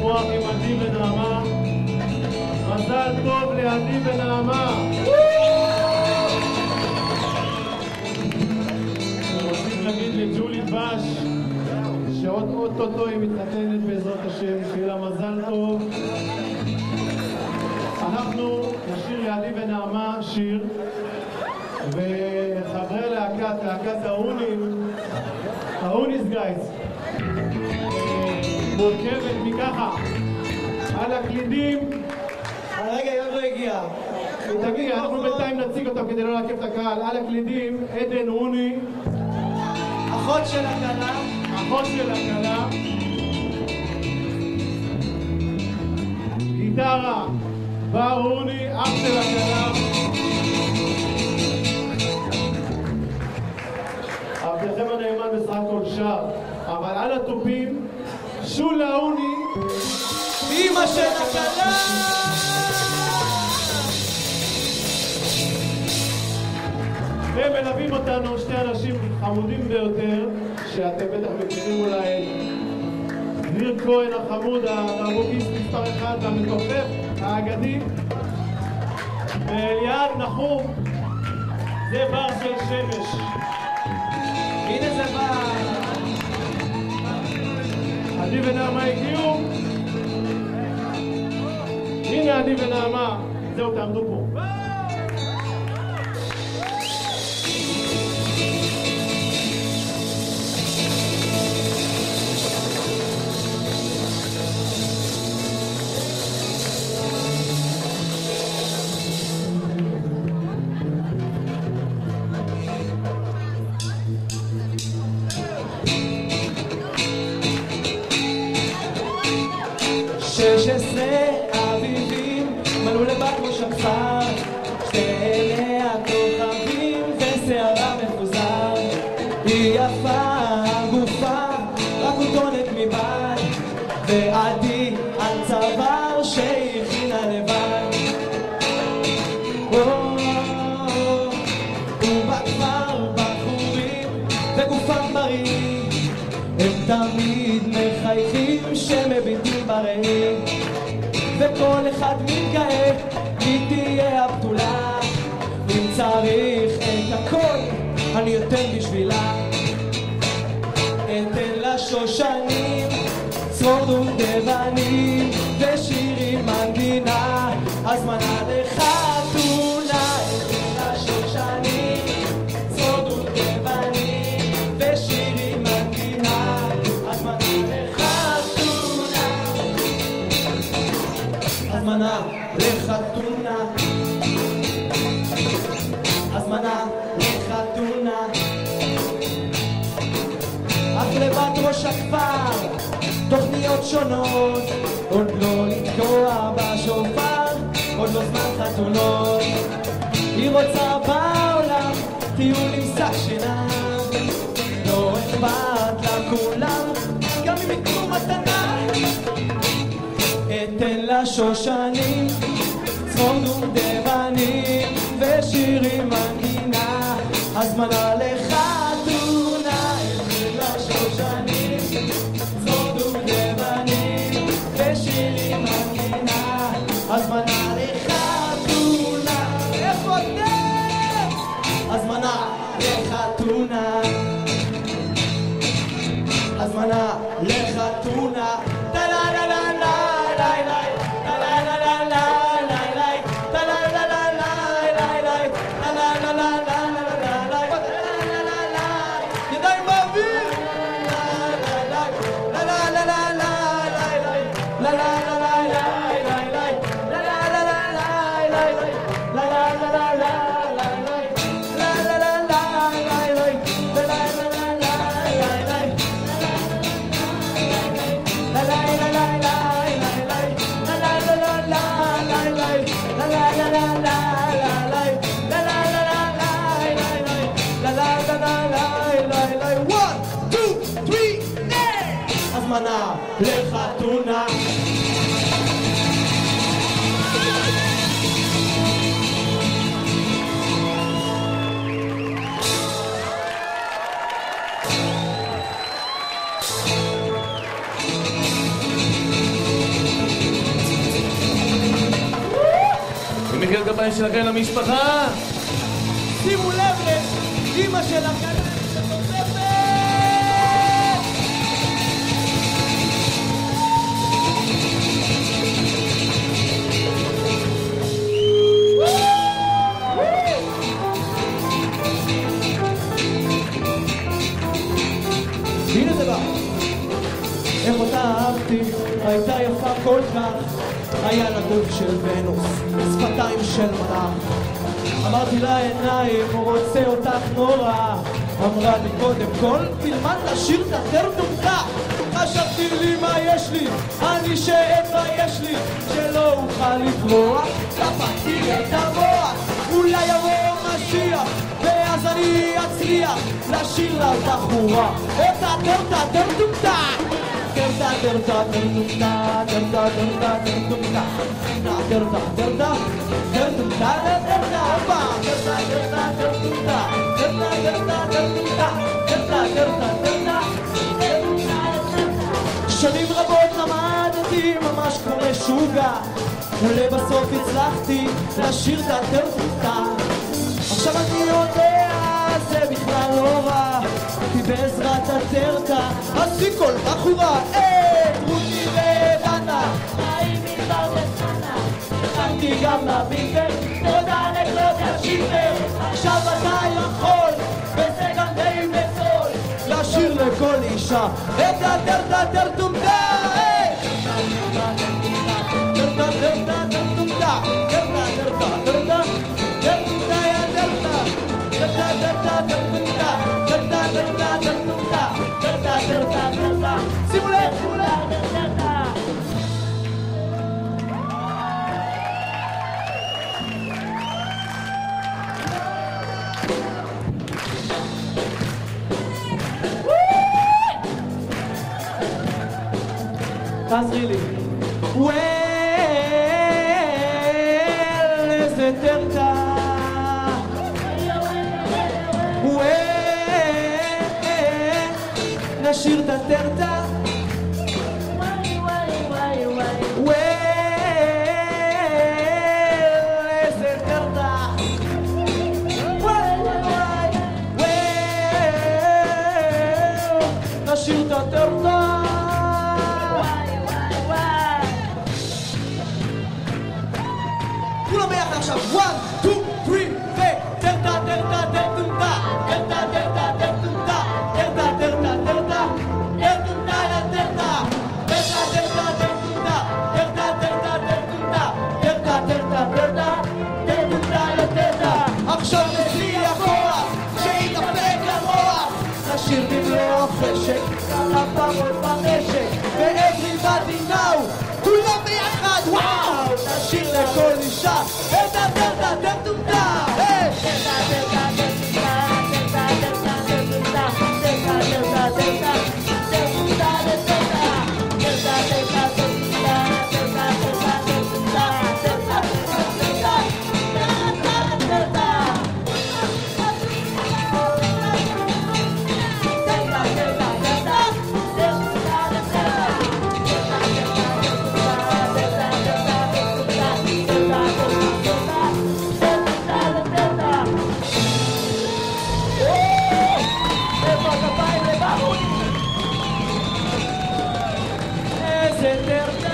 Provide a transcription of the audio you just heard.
רוח עם עדי ונעמה. מזל טוב לעדי ונעמה. רוצים להגיד לג'ולי דבש שעוד אוטוטו היא מתחתנת בעזרת השם, שיהיה לה מזל טוב. אנחנו נשיר לעדי ונעמה שיר, וחברי להקת האוניס גייז מורכבת מככה: על הקלידים, רגע, היא עוד לא הגיעה. תגיע, אנחנו בינתיים נציג אותם כדי לא לעכב את הקהל. על הקלידים עדן רוני, אחות של הכלה, גיטרה בר רוני, אח של הכלה, עבדכם הנאמן בסך הכל שר, אבל על הטופים שולה רוני, אמא של הכלה. ומלווים אותנו שתי אנשים חמודים ביותר שאתם בטח מכירים, אולי ניר כהן החמוד, הרבוקיסט מספר 1 והמתופף האגדי, ואליעד נחום, זה בר של שמש. הנה זה בר. עדי ונעמה הגיעו. הנה עדי ונעמה, זהו, תעמדו פה. אביבים מלאו לבת ראש הכפר, שתי עיני הכוכבים ושערה מפוזר. היא יפה גופה, רק כותונת מבד, ועדי על צוואר שהכינה לבד. ובכפר בחורים וגופם בריא, הם תמיד מחייכים שמביטים בראי, וכל אחד מתגאה היא תהיה הבתולה. אם צריך את הכל אני אתן בשבילה, אתן לה שושנים, צרור דובדבנים ושירים מנגינה. הזמנה לחתונה, אתן לה שושנים, צרור דובדבנים ושירים מנגינה. הזמנה לחתונה, הזמנה לחתונה, הזמנה לחתונה. אך לבת ראש הכפר תוכניות שונות, עוד לא לתקוע בשופר, עוד לא זמן חתונות. היא רוצה בעולם טיול עם שק שיניים, לא אכפת לה כולם גם אם יקנו מתנה. אתן לה שושנים, צרור דובדבנים ושירים מנגינה. הזמנה לחתונה, אתן לה שושנים, צרור דובדבנים ושירים מנגינה. הזמנה לחתונה, איפה אתם? הזמנה לחתונה, הזמנה לחתונה. הזמנה לחתונה. הבית שלכם למשפחה. שימו לב לאמא שלכם שתוספת. הנה זה בא. איך אותה אהבתי, הייתה יפה כל כך, היה לה גוף של ונוס, שפתיים של מלאך. אמרתי לה עיניים, הוא רוצה אותך נורא. אמרה לי קודם כל, תלמד לשיר את הטרטומטה. חשבתי לי מה יש לי, אני שאתבייש לי, שלא אוכל לברוח, קפצתי את המוח. אולי יבוא משיח, ואז אני אצליח לשיר לבחורה את הטרטומטה. Terta terta tertumta terta terta tertumta terta terta tertumta terta apa terta terta tertumta terta terta tertumta terta terta terta שנים רבות למדתי ממש כמו משוגע ולבסוף הצלחתי לשיר את הטרטומטה. עכשיו אני יודע זה בכלל לא רע, כי בעזרת הטרטה עשי כל בחורה. רותי ודנה חיים מפרדסנה, הכנתי גם לביבר, תודה לקלודיה שיפר. עכשיו אתה יכול, וזה גם די בזול, לשיר לכל אישה את הטרטה טרטומטה. טרטה טרטה טרטומטה טרטה טרטה טרטה טרטומטה יא טרטה טרטה טרטה טרטומטה טרטה טרטה טרטומטה טרטה טרטה טרטה. שימו לב, שימו לב. תעזרי לי. איזה טרטה, נשיר את הטרטה. איזה טרטה, נשיר את הטרטה. כולם ביחד עכשיו, 1, 2, 3, טרטה טרטה טרטומטה טרטה טרטה טרטומטה טרטה טרטה טרטה טרטומטה יא טרטה טרטה טרטה טרטומטה טרטה טרטה טרטומטה טרטה טרטה טרטה טרטומטה יא טרטה. עכשיו תצאי הכוח שיתאפק למוח, נשיר במלוא החשק כמה פעמות במשק ו-everybody now כולם ביחד וואו, נשיר לכל אישה את הטרטה טרטומטה. טרטה טרטה טרטומטה טרטה טרטה טרטומטה טרטה טרטה טרטה טרטומטה לטרטה טרטה טרטה טרטומטה טרטה טרטה טרטומטה טרטה טרטה איזה טרטה